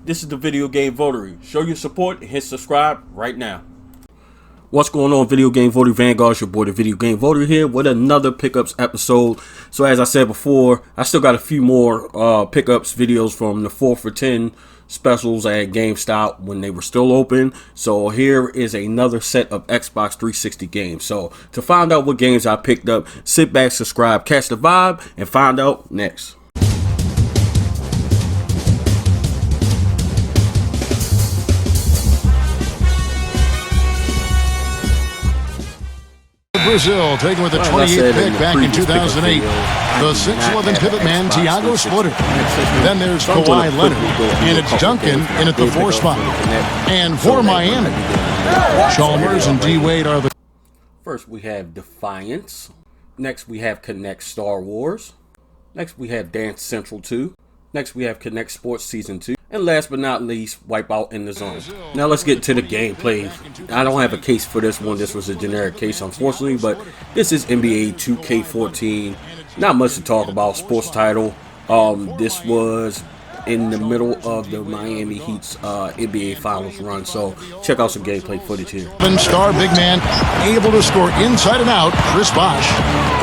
This is the Video Game Votary. Show your support and hit subscribe right now. What's going on, Video Game Votary Vanguard? Your boy, the Video Game Votary, here with another pickups episode. So as I said before, I still got a few more pickups videos from the 4 for 10 specials at GameStop when they were still open. So here is another set of Xbox 360 games. So to find out what games I picked up, sit back, subscribe, catch the vibe, and find out next. Brazil, taken with the 28th pick back in 2008. The 6'11" pivot man, Thiago Splitter. Then there's Kawhi Leonard. And it's Duncan in at the 4 spot. And for Miami, Chalmers and D-Wade are the... First we have Defiance. Next we have KINECT Star Wars. Next we have Dance Central 2. Next we have KINECT Sports Season 2. And last but not least, Wipeout in the Zone. Now let's get to the gameplay. I don't have a case for this one. This was a generic case, unfortunately, but this is NBA 2K14. Not much to talk about. Sports title. This was in the middle of the Miami Heat's NBA Finals run, so check out some gameplay footage here. Star big man, able to score inside and out, Chris Bosh.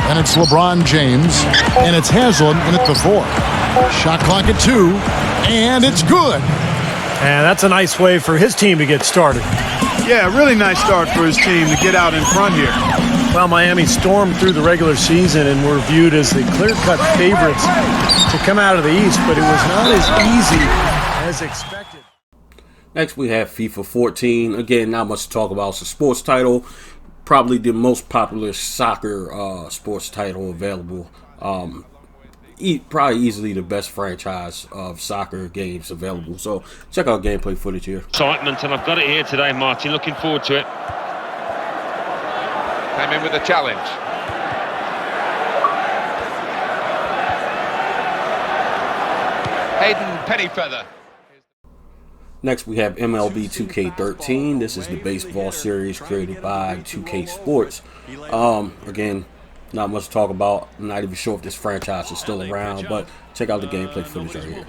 And it's LeBron James, and it's Haslam in at the 4. Shot clock at 2, and it's good. And that's a nice way for his team to get started. Yeah, really nice start for his team to get out in front here. Well, Miami stormed through the regular season and were viewed as the clear-cut favorites to come out of the East, but it was not as easy as expected. Next, we have FIFA 14. Again, not much to talk about. It's a sports title. Probably the most popular soccer sports title available. Probably easily the best franchise of soccer games available. So check out gameplay footage here. Excitement, and I've got it here today, Martin. Looking forward to it. Came in with a challenge. Hayden Pennyfeather. Next we have MLB 2K13. This is the baseball series created by 2K Sports. Again, not much to talk about. I'm not even sure if this franchise is still around, but check out the gameplay footage right here.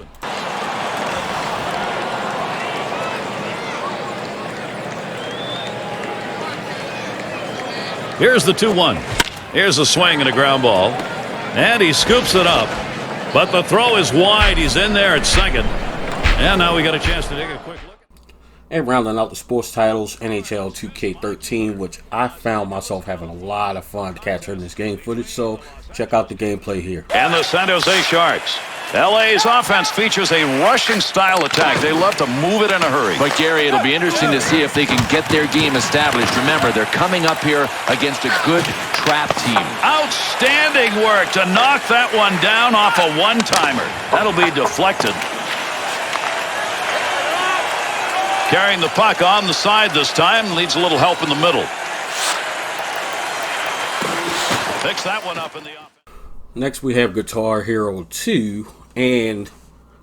Here's the 2-1. Here's a swing and a ground ball. And he scoops it up. But the throw is wide. He's in there at second. And now we got a chance to take a quick look. And rounding out the sports titles, NHL 2K13, which I found myself having a lot of fun capturing this game footage. So check out the gameplay here. And the San Jose Sharks. LA's offense features a rushing style attack. They love to move it in a hurry. But Gary, it'll be interesting to see if they can get their game established. Remember, they're coming up here against a good trap team. Outstanding work to knock that one down off a one-timer. That'll be deflected. Carrying the puck on the side this time, needs a little help in the middle. Picks that one up in the offense. Next we have Guitar Hero 2, and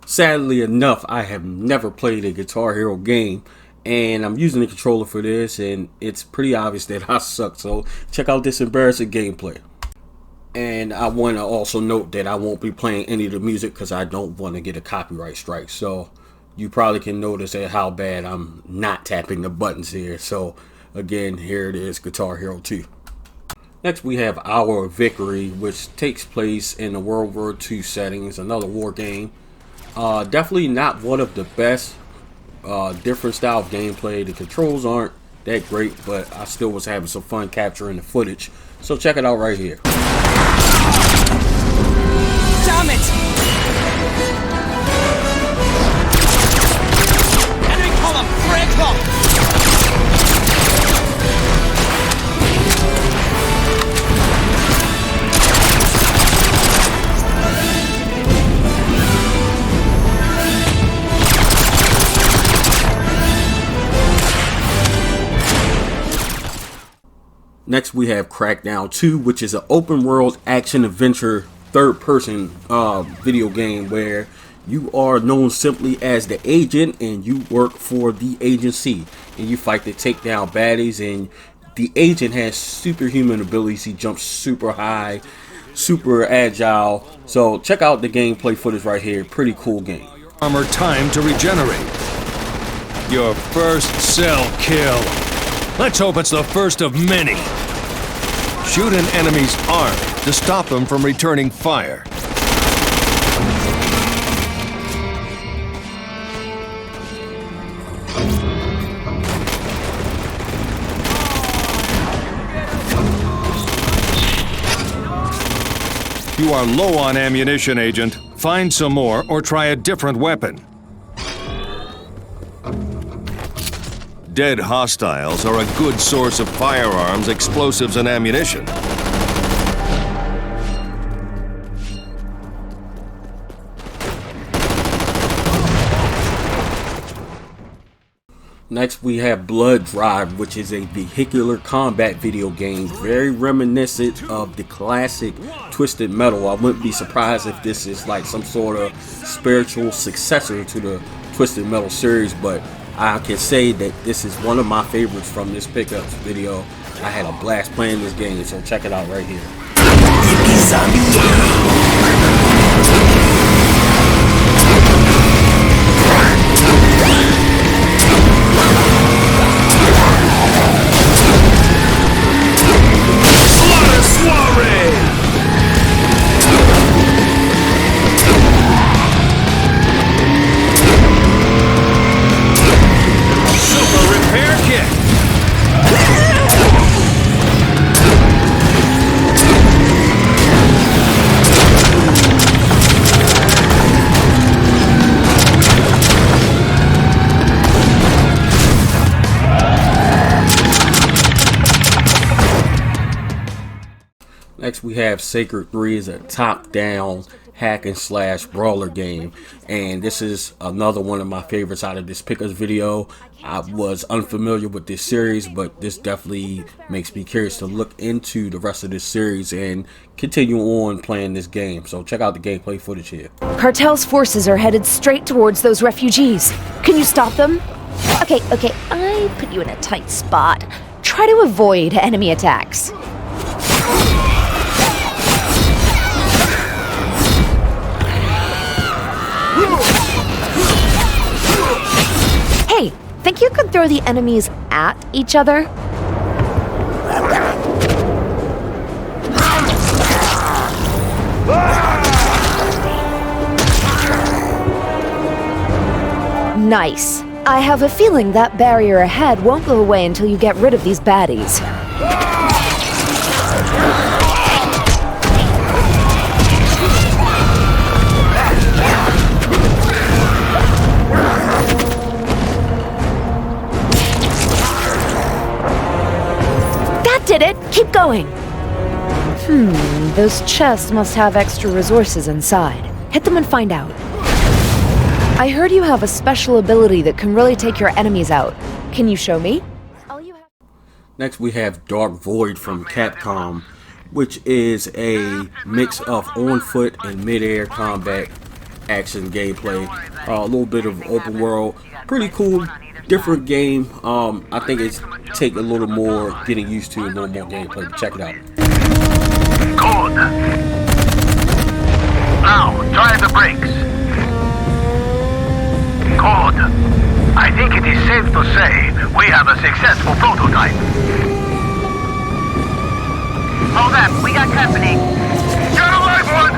sadly enough, I have never played a Guitar Hero game, and I'm using the controller for this, and it's pretty obvious that I suck, so check out this embarrassing gameplay. And I want to also note that I won't be playing any of the music because I don't want to get a copyright strike, so you probably can notice at how bad I'm not tapping the buttons here. So again, here it is, Guitar Hero 2. Next we have Our Victory, which takes place in the World War II settings, another war game. Definitely not one of the best, different style of gameplay. The controls aren't that great, but I still was having some fun capturing the footage. So check it out right here. Damn it! Next we have Crackdown 2, which is an open world action adventure third person video game where you are known simply as the agent and you work for the agency and you fight to take down baddies, and the agent has superhuman abilities. He jumps super high, super agile. So check out the gameplay footage right here. Pretty cool game. Armor time to regenerate. Your first cell kill. Let's hope it's the first of many. Shoot an enemy's arm to stop them from returning fire. You are low on ammunition, Agent. Find some more or try a different weapon. Dead hostiles are a good source of firearms, explosives, and ammunition. Next we have Blood Drive, which is a vehicular combat video game, very reminiscent of the classic Twisted Metal. I wouldn't be surprised if this is like some sort of spiritual successor to the Twisted Metal series, but I can say that this is one of my favorites from this pickups video. I had a blast playing this game, so check it out right here. Next we have Sacred 3 is a top-down hack and slash brawler game, and this is another one of my favorites out of this pickups video. I was unfamiliar with this series, but this definitely makes me curious to look into the rest of this series and continue on playing this game. So check out the gameplay footage here. Cartel's forces are headed straight towards those refugees. Can you stop them? Okay, I put you in a tight spot. Try to avoid enemy attacks. Hey, think you could throw the enemies at each other? Nice. I have a feeling that barrier ahead won't go away until you get rid of these baddies. Did it? Keep going. Those chests must have extra resources inside. Hit them and find out. I heard you have a special ability that can really take your enemies out. Can you show me? Next we have Dark Void from Capcom, which is a mix of on-foot and mid-air combat action gameplay. A little bit of open world. Pretty cool. Different game. I think it's take a little more getting used to, a little more gameplay. Check it out. Good. Now try the brakes. Good. I think it is safe to say we have a successful prototype. Hold up, we got company. Got a live one.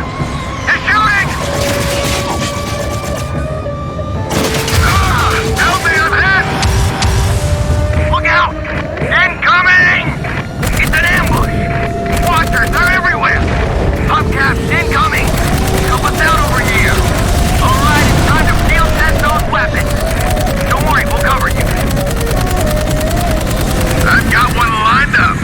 He's shooting. Help me, I'm hit! Look out! Incoming! It's an ambush! Watchers, they're everywhere! Hubcaps incoming! Help us out over here! Alright, it's time to field test those weapons! Don't worry, we'll cover you! I've got one lined up!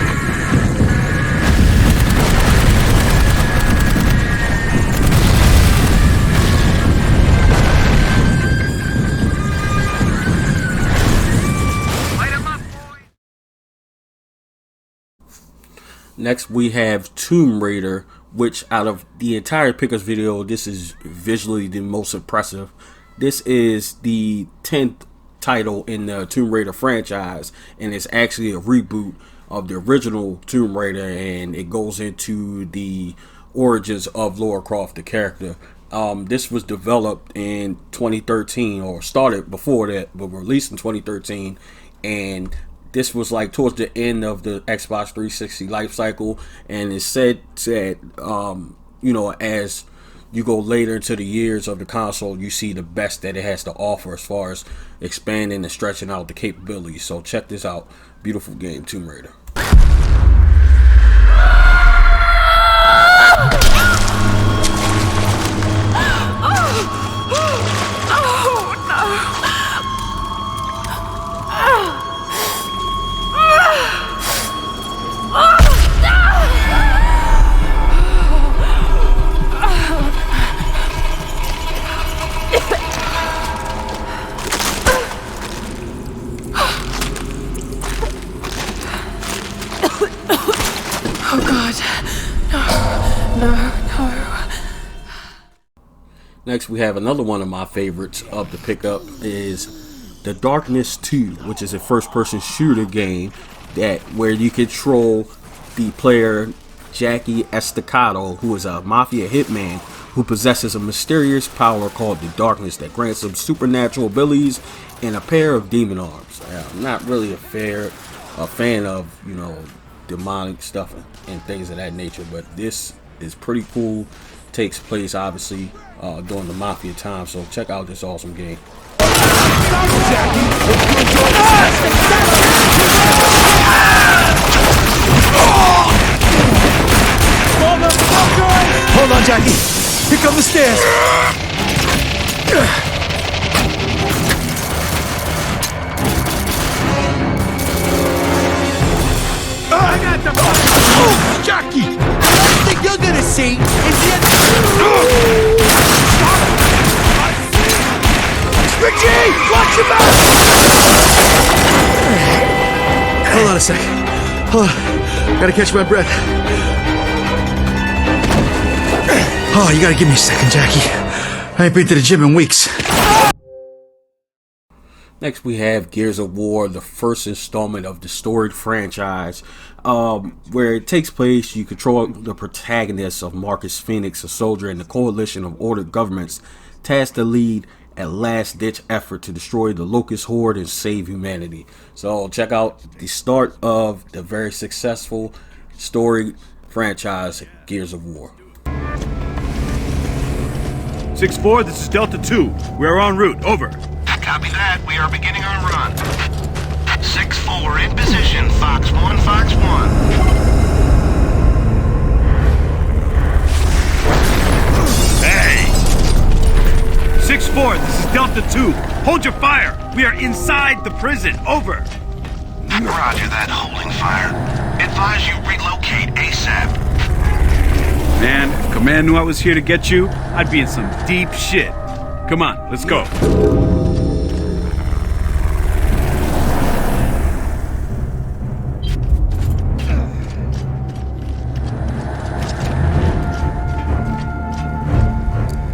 Next we have Tomb Raider, which out of the entire pickups video, this is visually the most impressive. This is the 10th title in the Tomb Raider franchise, and it's actually a reboot of the original Tomb Raider, and it goes into the origins of Lara Croft, the character. This was developed in 2013, or started before that, but released in 2013, and this was like towards the end of the Xbox 360 life cycle. And it said you know, as you go later into the years of the console, you see the best that it has to offer as far as expanding and stretching out the capabilities. So check this out. Beautiful game, Tomb Raider. Next, we have another one of my favorites of the pickup is The Darkness 2, which is a first-person shooter game where you control the player Jackie Estacado, who is a mafia hitman who possesses a mysterious power called the Darkness that grants him supernatural abilities and a pair of demon arms. I'm not really a fan of, you know, demonic stuff and things of that nature, but this is pretty cool. Takes place obviously during the mafia time, so check out this awesome game. Hold on, Jackie. Here come the stairs. I got the oh, Jackie! The last thing you're gonna see is the Big G! Watch your back! Hold on a second. Hold on. Gotta catch my breath. Oh, you gotta give me a second, Jackie. I ain't been to the gym in weeks. Next, we have Gears of War, the first installment of the storied franchise, where it takes place. You control the protagonist of Marcus Phoenix, a soldier in the coalition of ordered governments, tasked to lead a last-ditch effort to destroy the Locust Horde and save humanity. So check out the start of the very successful storied franchise, Gears of War. 6-4, this is Delta 2. We are en route. Over. Copy that. We are beginning our run. 6-4 in position. Fox 1, Fox 1. Hey! 6-4, this is Delta 2. Hold your fire. We are inside the prison. Over. Roger that, holding fire. Advise you relocate ASAP. Man, if Command knew I was here to get you, I'd be in some deep shit. Come on, let's go.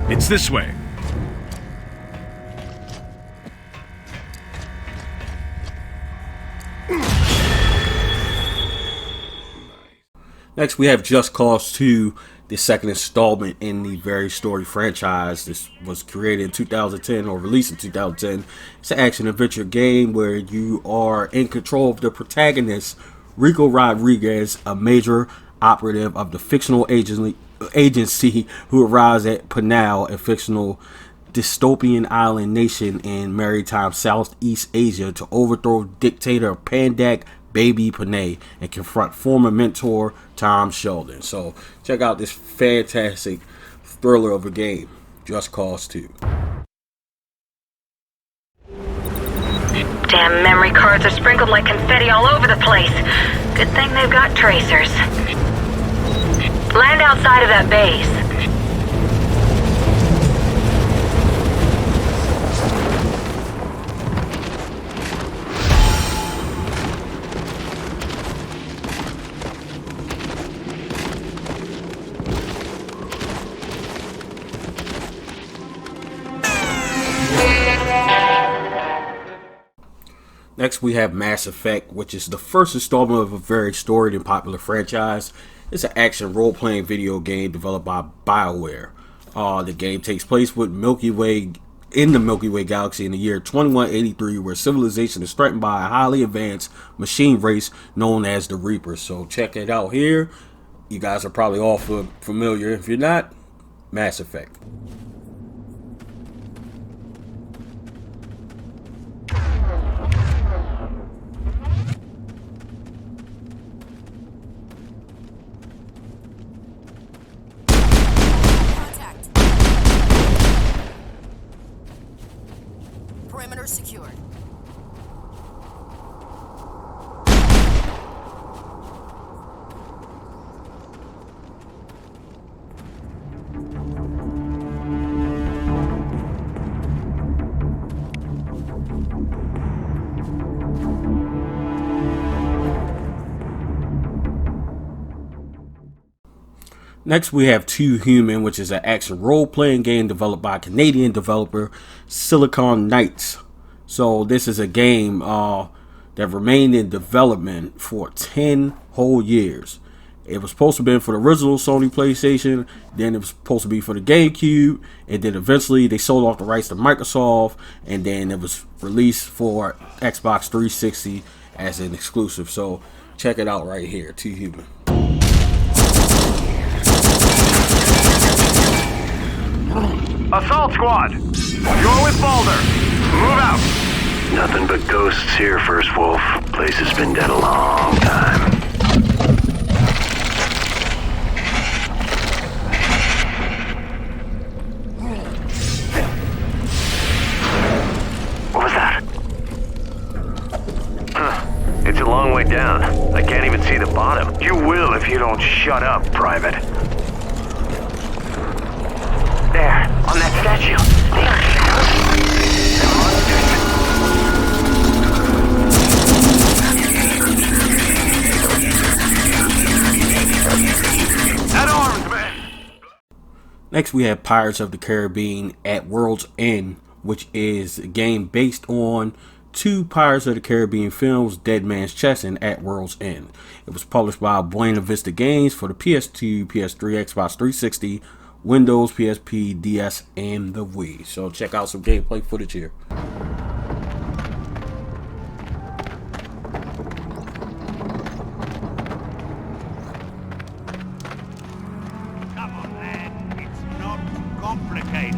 It's this way. Next, we have Just Cause 2, the second installment in the very storied franchise. This was created in 2010 or released in 2010. It's an action-adventure game where you are in control of the protagonist, Rico Rodriguez, a major operative of the fictional agency who arrives at Panal, a fictional dystopian island nation in maritime Southeast Asia, to overthrow dictator Pandak Baby Panay and confront former mentor Tom Sheldon. So check out this fantastic thriller of a game, Just Cause 2. Damn memory cards are sprinkled like confetti all over the place. Good thing they've got tracers. Land outside of that base. Next, we have Mass Effect, which is the first installment of a very storied and popular franchise. It's an action role-playing video game developed by BioWare. The game takes place with in the Milky Way galaxy in the year 2183, where civilization is threatened by a highly advanced machine race known as the Reapers. So check it out here. You guys are probably all familiar. If you're not, Mass Effect. Perimeter secured. Next, we have Two Human, which is an action role-playing game developed by Canadian developer Silicon Knights. So this is a game that remained in development for 10 whole years. It was supposed to be for the original Sony PlayStation, then it was supposed to be for the GameCube, and then eventually they sold off the rights to Microsoft, and then it was released for Xbox 360 as an exclusive. So check it out right here, Two Human. Assault squad, you're with Balder. Move out. Nothing but ghosts here, First Wolf. Place has been dead a long time. What was that? It's a long way down. I can't even see the bottom. You will if you don't shut up, Private. There, on that statue. They are shadows. That arms, man. Next, we have Pirates of the Caribbean at World's End, which is a game based on two Pirates of the Caribbean films, Dead Man's Chest and At World's End. It was published by Buena Vista Games for the PS2, PS3, Xbox 360, Windows, PSP, DS, and the Wii. So check out some gameplay footage here. Come on, lad. It's not complicated.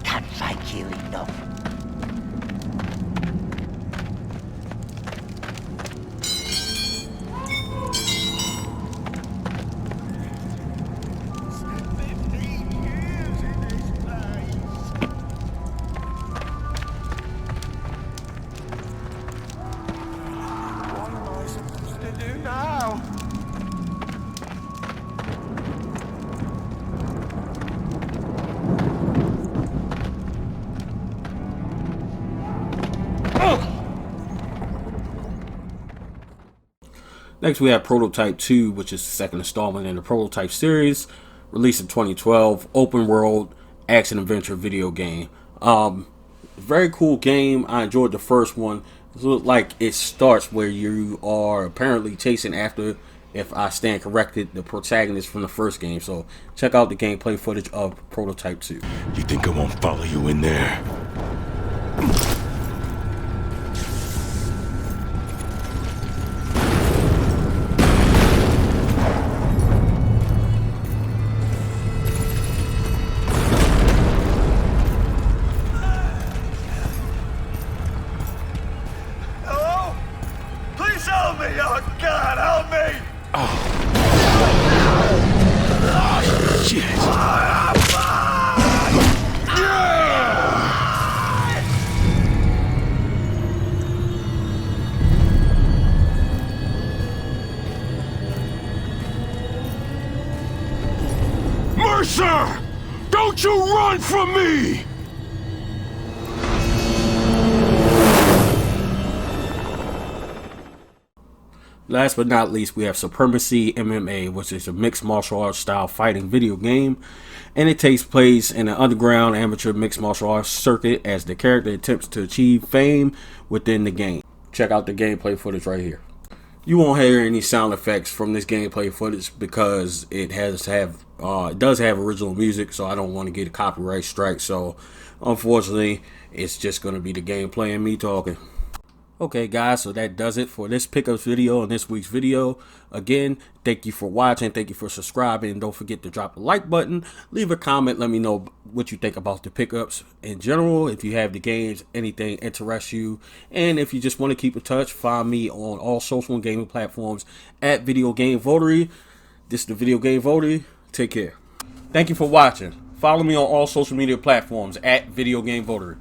Can't like you enough. Next, we have Prototype 2, which is the second installment in the Prototype series, released in 2012, open world action adventure video game. Very cool game. I enjoyed the first one. It looked like it starts where you are apparently chasing after, if I stand corrected, the protagonist from the first game. So check out the gameplay footage of Prototype 2. You think I won't follow you in there? Mercer! Don't you run from me! Last but not least, we have Supremacy MMA, which is a mixed martial arts style fighting video game, and it takes place in an underground amateur mixed martial arts circuit as the character attempts to achieve fame within the game. Check out the gameplay footage right here. You won't hear any sound effects from this gameplay footage because it does have original music, so I don't want to get a copyright strike. So unfortunately, it's just going to be the gameplay and me talking. Okay guys, so that does it for this pickups video and this week's video. Again, thank you for watching, thank you for subscribing, and don't forget to drop a like button, leave a comment, let me know what you think about the pickups in general, if you have the games, anything interests you, and if you just want to keep in touch, find me on all social and gaming platforms at Video Game VOTARY. This is the Video Game VOTARY. Take care. Thank you for watching. Follow me on all social media platforms at Video Game VOTARY.